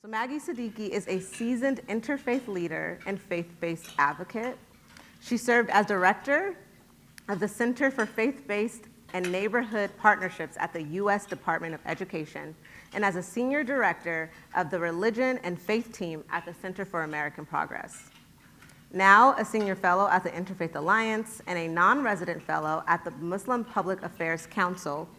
So Maggie Siddiqui is a seasoned interfaith leader and faith-based advocate. She served as director of the Center for Faith-Based and Neighborhood Partnerships at the U.S. Department of Education, and as a senior director of the Religion and Faith team at the Center for American Progress. Now a senior fellow at the Interfaith Alliance and a non-resident fellow at the Muslim Public Affairs Council,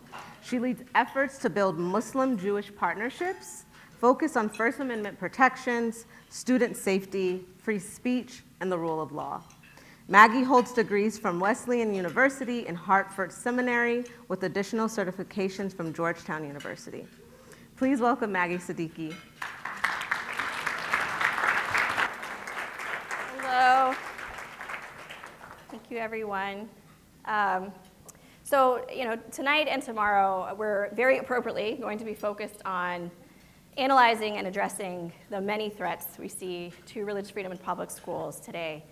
she leads efforts to build Muslim-Jewish partnerships focused on First Amendment protections, student safety, free speech, and the rule of law. Maggie holds degrees from Wesleyan University and Hartford Seminary with additional certifications from Georgetown University. Please welcome Maggie Siddiqui. Hello. Thank you, everyone. Tonight and tomorrow, we're very appropriately going to be focused on analyzing and addressing the many threats we see to religious freedom in public schools today.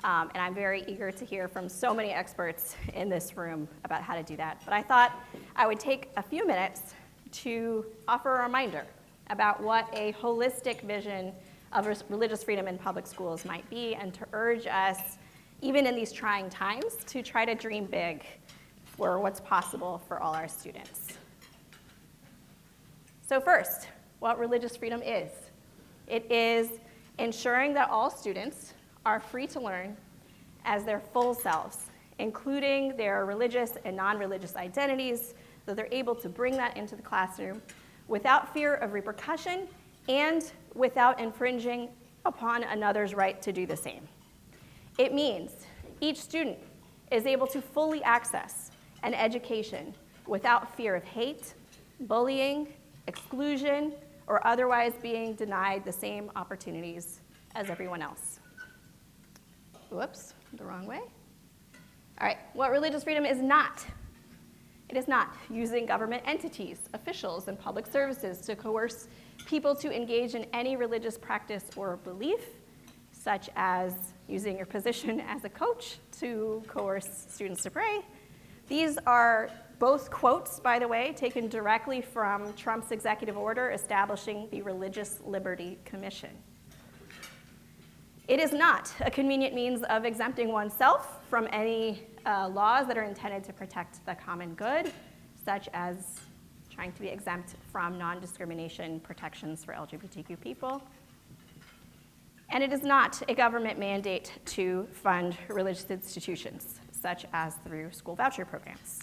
And I'm very eager to hear from so many experts in this room about how to do that. But I thought I would take a few minutes to offer a reminder about what a holistic vision of religious freedom in public schools might be, and to urge us, even in these trying times, to try to dream big for what's possible for all our students. So first, what religious freedom is. It is ensuring that all students are free to learn as their full selves, including their religious and non-religious identities, that they're able to bring that into the classroom without fear of repercussion and without infringing upon another's right to do the same. It means each student is able to fully access an education without fear of hate, bullying, exclusion, or otherwise being denied the same opportunities as everyone else. Whoops, the wrong way. All right, what religious freedom is not. It is not using government entities, officials, and public services to coerce people to engage in any religious practice or belief, such as using your position as a coach to coerce students to pray. These are both quotes, by the way, taken directly from Trump's executive order establishing the Religious Liberty Commission. It is not a convenient means of exempting oneself from any laws that are intended to protect the common good, such as trying to be exempt from non-discrimination protections for LGBTQ people. And it is not a government mandate to fund religious institutions, such as through school voucher programs.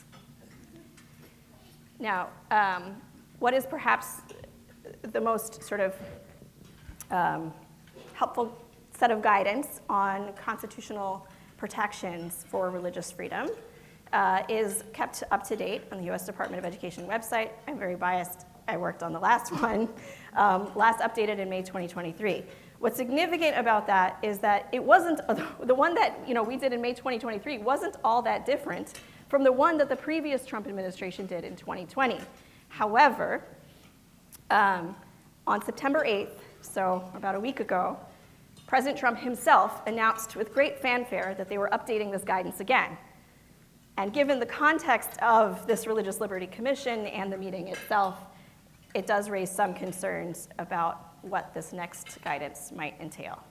Now, what is perhaps the most sort of helpful set of guidance on constitutional protections for religious freedom is kept up to date on the U.S. Department of Education website. I'm very biased. I worked on the last one, last updated in May 2023. What's significant about that is that it wasn't, the one that we did in May 2023 wasn't all that different from the one that the previous Trump administration did in 2020. However, on September 8th, so about a week ago, President Trump himself announced with great fanfare that they were updating this guidance again. And given the context of this Religious Liberty Commission and the meeting itself, it does raise some concerns about what this next guidance might entail.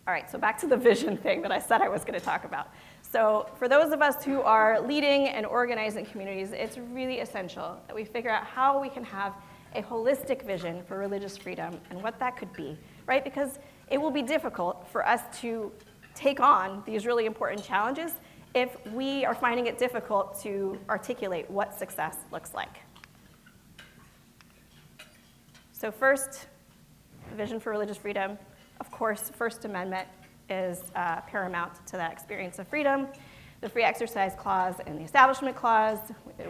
All right, so back to the vision thing that I said I was going to talk about. So for those of us who are leading and organizing communities, it's really essential that we figure out how we can have a holistic vision for religious freedom and what that could be, right? Because it will be difficult for us to take on these really important challenges if we are finding it difficult to articulate what success looks like. So first, vision for religious freedom. Of course, First Amendment is paramount to that experience of freedom. The Free Exercise Clause and the Establishment Clause,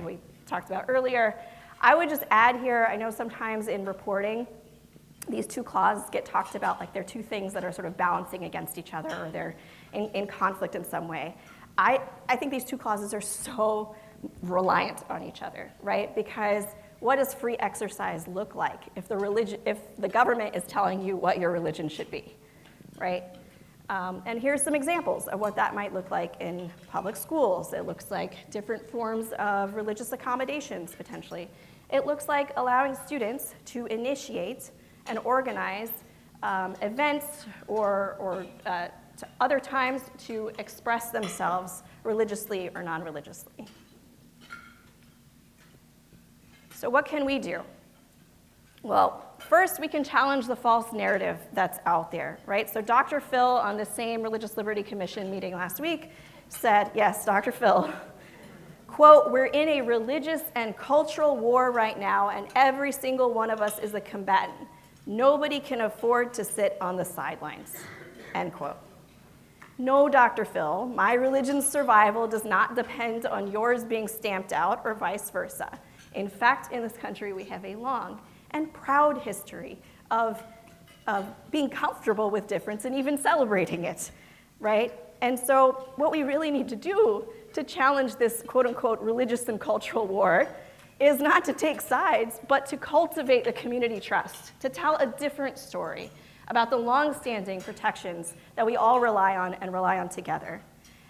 we talked about earlier. I would just add here, I know sometimes in reporting, these two clauses get talked about like they're two things that are sort of balancing against each other, or they're in conflict in some way. I think these two clauses are so reliant on each other, right? Because what does free exercise look like if the government is telling you what your religion should be, right? And here's some examples of what that might look like in public schools. It looks like different forms of religious accommodations, potentially. It looks like allowing students to initiate and organize events or to other times to express themselves religiously or non-religiously. So what can we do? Well, first we can challenge the false narrative that's out there, right? So Dr. Phil on the same Religious Liberty Commission meeting last week said, yes, Dr. Phil, quote, "We're in a religious and cultural war right now, and every single one of us is a combatant. Nobody can afford to sit on the sidelines," end quote. No, Dr. Phil, my religion's survival does not depend on yours being stamped out or vice versa. In fact, in this country, we have a long and proud history of being comfortable with difference and even celebrating it, right? And so what we really need to do to challenge this quote-unquote religious and cultural war is not to take sides, but to cultivate the community trust, to tell a different story about the long-standing protections that we all rely on and rely on together.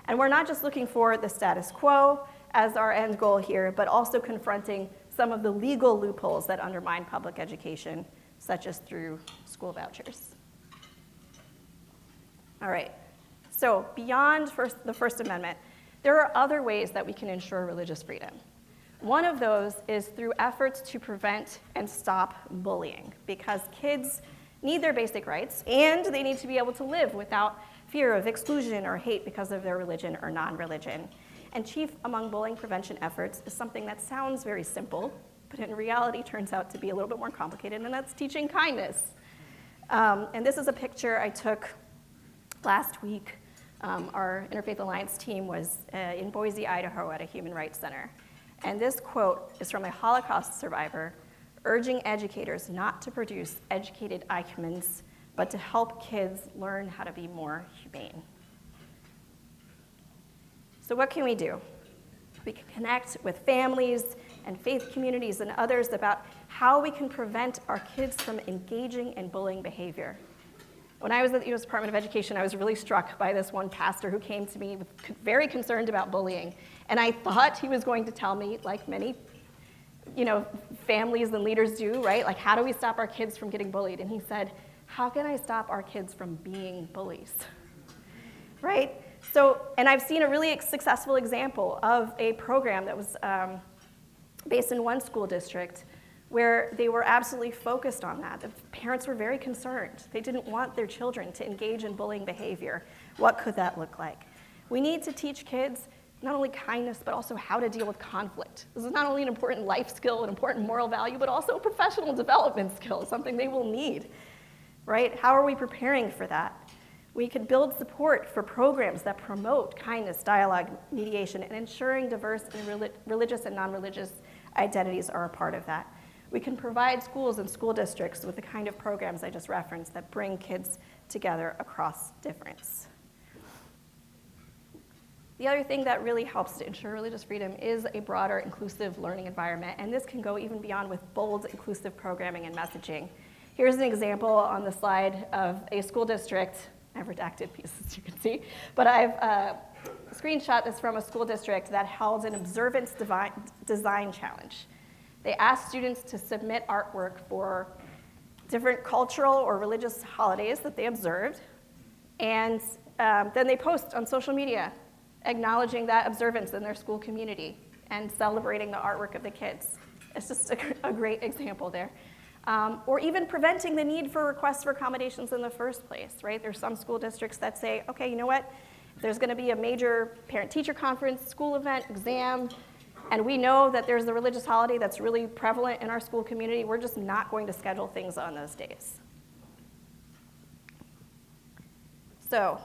And we're not just looking for the status quo as our end goal here, but also confronting some of the legal loopholes that undermine public education, such as through school vouchers. All right, so beyond the First Amendment, there are other ways that we can ensure religious freedom. One of those is through efforts to prevent and stop bullying, because kids need their basic rights, and they need to be able to live without fear of exclusion or hate because of their religion or non-religion. And chief among bullying prevention efforts is something that sounds very simple, but in reality turns out to be a little bit more complicated, and that's teaching kindness. And this is a picture I took last week. Our Interfaith Alliance team was in Boise, Idaho at a human rights center. And this quote is from a Holocaust survivor urging educators not to produce educated icons, but to help kids learn how to be more humane. So what can we do? We can connect with families and faith communities and others about how we can prevent our kids from engaging in bullying behavior. When I was at the U.S. Department of Education, I was really struck by this one pastor who came to me very concerned about bullying. And I thought he was going to tell me, like many families and leaders do, right? Like, how do we stop our kids from getting bullied? And he said, how can I stop our kids from being bullies? Right? So, and I've seen a really successful example of a program that was based in one school district where they were absolutely focused on that. The parents were very concerned. They didn't want their children to engage in bullying behavior. What could that look like? We need to teach kids not only kindness, but also how to deal with conflict. This is not only an important life skill, an important moral value, but also a professional development skill, something they will need, right? How are we preparing for that? We could build support for programs that promote kindness, dialogue, mediation, and ensuring diverse and religious and non-religious identities are a part of that. We can provide schools and school districts with the kind of programs I just referenced that bring kids together across difference. The other thing that really helps to ensure religious freedom is a broader inclusive learning environment, and this can go even beyond with bold inclusive programming and messaging. Here's an example on the slide of a school district. I've redacted pieces, you can see, but I've screenshot this from a school district that held an observance design challenge. They asked students to submit artwork for different cultural or religious holidays that they observed, and then they post on social media acknowledging that observance in their school community and celebrating the artwork of the kids. It's just a great example there. Or even preventing the need for requests for accommodations in the first place, right? There's some school districts that say, okay, you know what? If there's gonna be a major parent-teacher conference, school event, exam, and we know that there's a religious holiday that's really prevalent in our school community, we're just not going to schedule things on those days. So,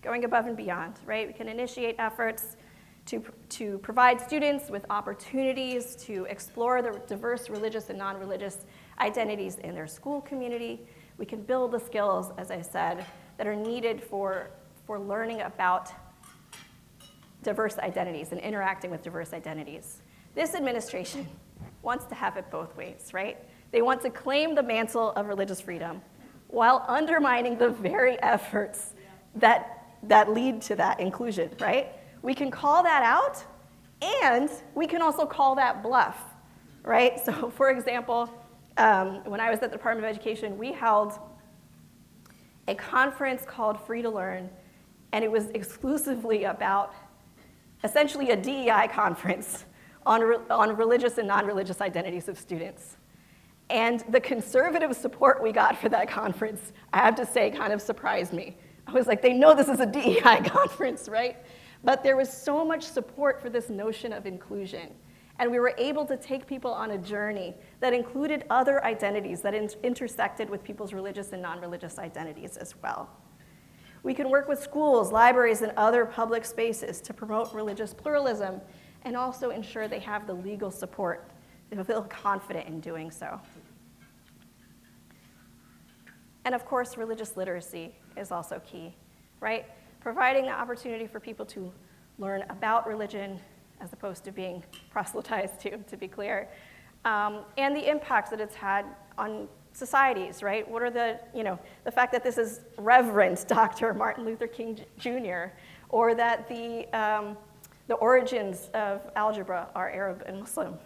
going above and beyond, right? We can initiate efforts to provide students with opportunities to explore the diverse religious and non-religious identities in their school community. We can build the skills, as I said, that are needed for learning about diverse identities and interacting with diverse identities. This administration wants to have it both ways, right? They want to claim the mantle of religious freedom while undermining the very efforts that lead to that inclusion, right? We can call that out, and we can also call that bluff, right? So, for example, when I was at the Department of Education, we held a conference called Free to Learn, and it was exclusively about essentially a DEI conference on religious and non-religious identities of students. And the conservative support we got for that conference, I have to say, kind of surprised me. I was like, they know this is a DEI conference, right? But there was so much support for this notion of inclusion. And we were able to take people on a journey that included other identities that intersected with people's religious and non-religious identities as well. We can work with schools, libraries, and other public spaces to promote religious pluralism and also ensure they have the legal support to feel confident in doing so. And of course, religious literacy is also key, right? Providing the opportunity for people to learn about religion as opposed to being proselytized to be clear, and the impacts that it's had on societies, right? What are the fact that this is Reverend Dr. Martin Luther King Jr., or that the origins of algebra are Arab and Muslim.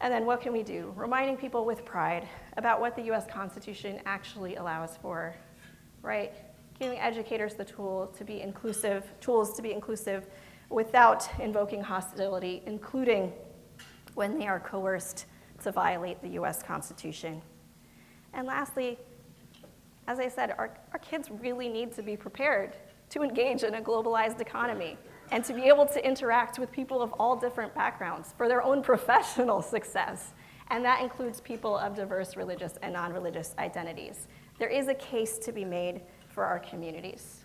And then what can we do? Reminding people with pride about what the US Constitution actually allows for, right? Giving educators the tools to be inclusive without invoking hostility, including when they are coerced to violate the US Constitution. And lastly, as I said, our kids really need to be prepared to engage in a globalized economy and to be able to interact with people of all different backgrounds for their own professional success. And that includes people of diverse religious and non-religious identities. There is a case to be made for our communities.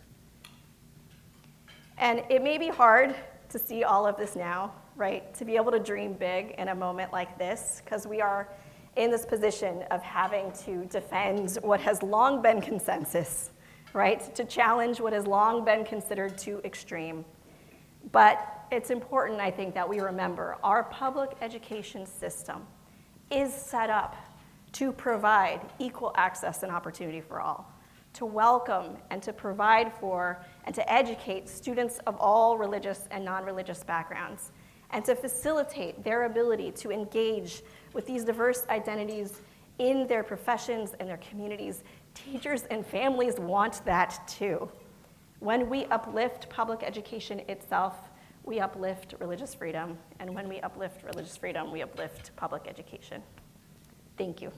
And it may be hard to see all of this now, right? To be able to dream big in a moment like this, because we are in this position of having to defend what has long been consensus, right? To challenge what has long been considered too extreme. But it's important, I think, that we remember our public education system is set up to provide equal access and opportunity for all, to welcome and to provide for and to educate students of all religious and non-religious backgrounds, and to facilitate their ability to engage with these diverse identities in their professions and their communities. Teachers and families want that too. When we uplift public education itself, we uplift religious freedom. And when we uplift religious freedom, we uplift public education. Thank you.